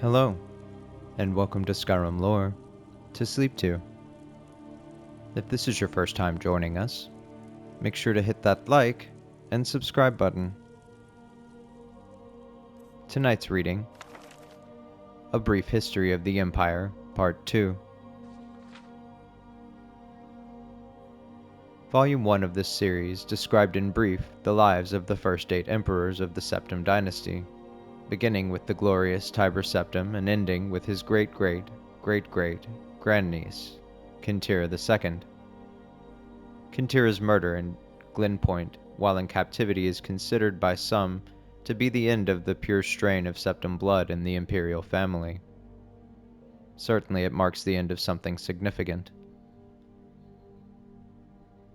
Hello, and welcome to Skyrim Lore to sleep to. If this is your first time joining us, make sure to hit that like and subscribe button. Tonight's reading, A Brief History of the Empire, Part 2. Volume 1 of this series described in brief the lives of the first 8 emperors of the Septim dynasty, beginning with the glorious Tiber Septim and ending with his great-great-great-great-grandniece, Kintira II. Kintira's murder in Glen Point while in captivity is considered by some to be the end of the pure strain of Septim blood in the imperial family. Certainly it marks the end of something significant.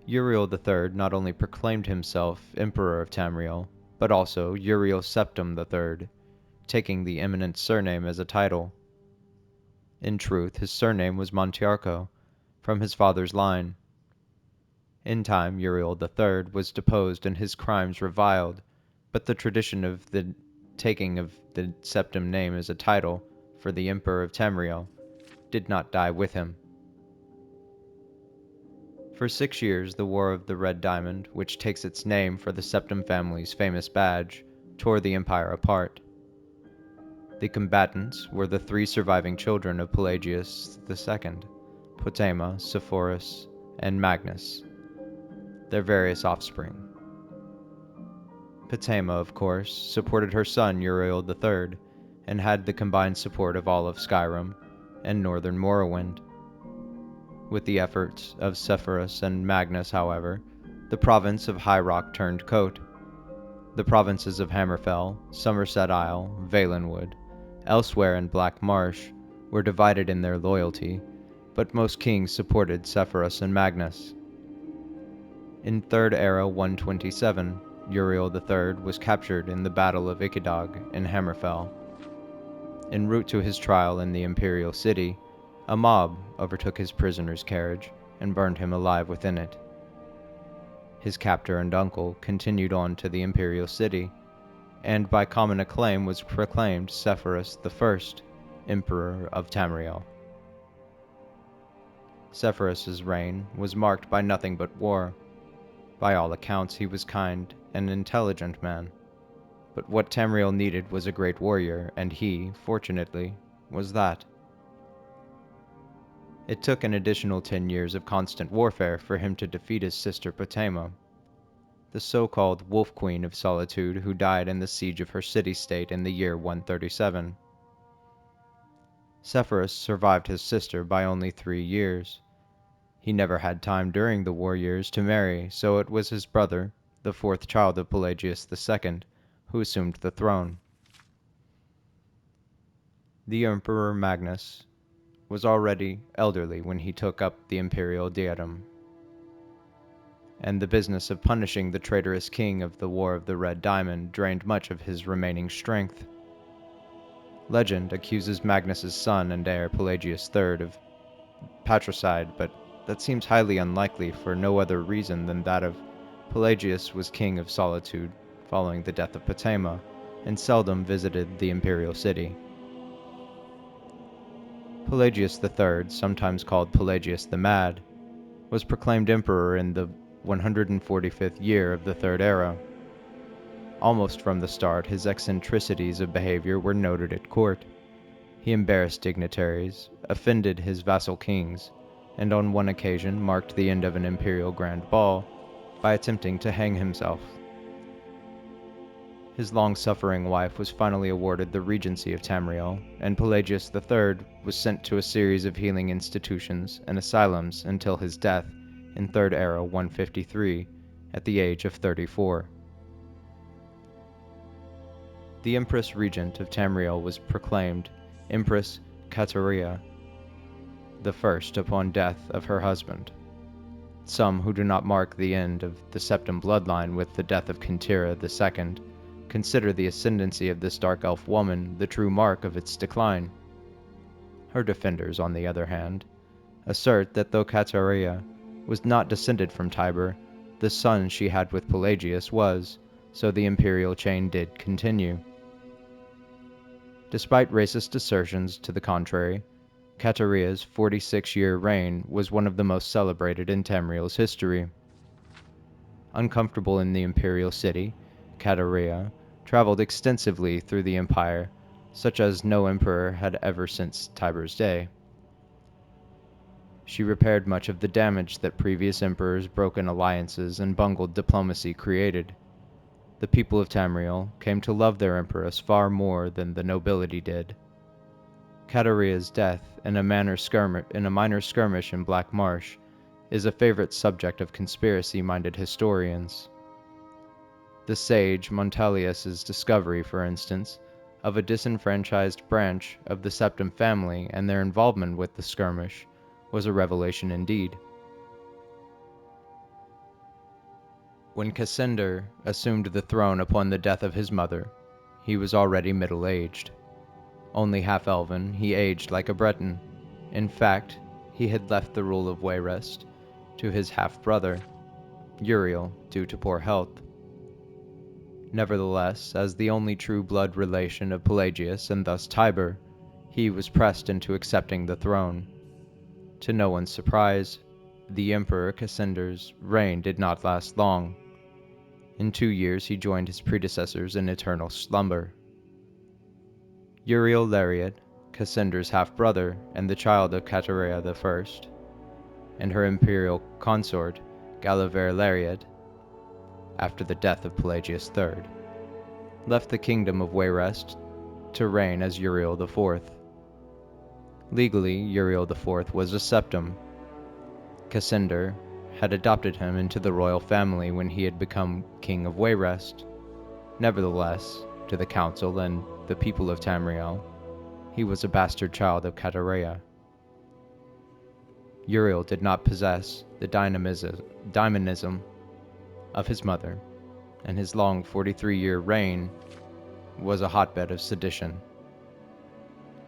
Uriel III not only proclaimed himself Emperor of Tamriel, but also Uriel Septim III, taking the eminent surname as a title. In truth, his surname was Montiarco, from his father's line. In time, Uriel III was deposed and his crimes reviled, but the tradition of the taking of the Septim name as a title for the Emperor of Tamriel did not die with him. For 6 years, the War of the Red Diamond, which takes its name for the Septim family's famous badge, tore the empire apart. The combatants were the 3 surviving children of Pelagius II, Potema, Sepphoris, and Magnus, their various offspring. Potema, of course, supported her son Uriel III, and had the combined support of all of Skyrim and northern Morrowind. With the efforts of Sepphoris and Magnus, however, the province of High Rock turned coat. The provinces of Hammerfell, Somerset Isle, Valenwood, elsewhere in Black Marsh, were divided in their loyalty, but most kings supported Sepphoris and Magnus. In 3rd Era 127, Uriel III was captured in the Battle of Ikidog in Hammerfell. En route to his trial in the Imperial City, a mob overtook his prisoner's carriage and burned him alive within it. His captor and uncle continued on to the Imperial City, and by common acclaim was proclaimed Sepphoris I, Emperor of Tamriel. Sepphoris's reign was marked by nothing but war. By all accounts, he was kind and intelligent man, but what Tamriel needed was a great warrior, and he, fortunately, was that. It took an additional 10 years of constant warfare for him to defeat his sister Potema, the so-called Wolf Queen of Solitude who died in the siege of her city-state in the year 137. Sepphoris survived his sister by only 3 years. He never had time during the war years to marry, so it was his brother, the 4th child of Pelagius II, who assumed the throne. The Emperor Magnus was already elderly when he took up the imperial diadem, and the business of punishing the traitorous king of the War of the Red Diamond drained much of his remaining strength. Legend accuses Magnus's son and heir Pelagius III of patricide, but that seems highly unlikely for no other reason than that of Pelagius was king of Solitude following the death of Potema, and seldom visited the imperial city. Pelagius III, sometimes called Pelagius the Mad, was proclaimed emperor in the 145th year of the 3rd Era. Almost from the start, his eccentricities of behavior were noted at court. He embarrassed dignitaries, offended his vassal kings, and on one occasion marked the end of an imperial grand ball by attempting to hang himself. His long-suffering wife was finally awarded the regency of Tamriel, and Pelagius III was sent to a series of healing institutions and asylums until his death in 3rd Era 153 at the age of 34. The Empress Regent of Tamriel was proclaimed Empress Kateria the First upon death of her husband. Some who do not mark the end of the Septim bloodline with the death of Kintira II consider the ascendancy of this dark elf woman the true mark of its decline. Her defenders, on the other hand, assert that though Kateria was not descended from Tiber, the son she had with Pelagius was, so the imperial chain did continue. Despite racist assertions to the contrary, Kateria's 46-year reign was one of the most celebrated in Tamriel's history. Uncomfortable in the imperial city, Kateria traveled extensively through the empire, such as no emperor had ever since Tiber's day. She repaired much of the damage that previous emperors' broken alliances and bungled diplomacy created. The people of Tamriel came to love their empress far more than the nobility did. Kateria's death in a minor skirmish in Black Marsh is a favorite subject of conspiracy-minded historians. The sage Montelius's discovery, for instance, of a disenfranchised branch of the Septim family and their involvement with the skirmish was a revelation indeed. When Cassander assumed the throne upon the death of his mother, he was already middle-aged. Only half-elven, he aged like a Breton. In fact, he had left the rule of Wayrest to his half-brother, Uriel, due to poor health. Nevertheless, as the only true blood relation of Pelagius and thus Tiber, he was pressed into accepting the throne. To no one's surprise, the Emperor Cassander's reign did not last long. In 2 years he joined his predecessors in eternal slumber. Uriel Lariat, Cassander's half-brother and the child of Kateria I, and her imperial consort, Galaver Lariat, after the death of Pelagius III, left the kingdom of Wayrest to reign as Uriel IV. Legally, Uriel IV was a septim. Cassander had adopted him into the royal family when he had become king of Wayrest. Nevertheless, to the council and the people of Tamriel, he was a bastard child of Kateria. Uriel did not possess the dynamism of his mother, and his long 43-year reign was a hotbed of sedition.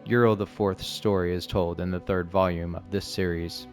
Uriel IV's story is told in the 3rd volume of this series.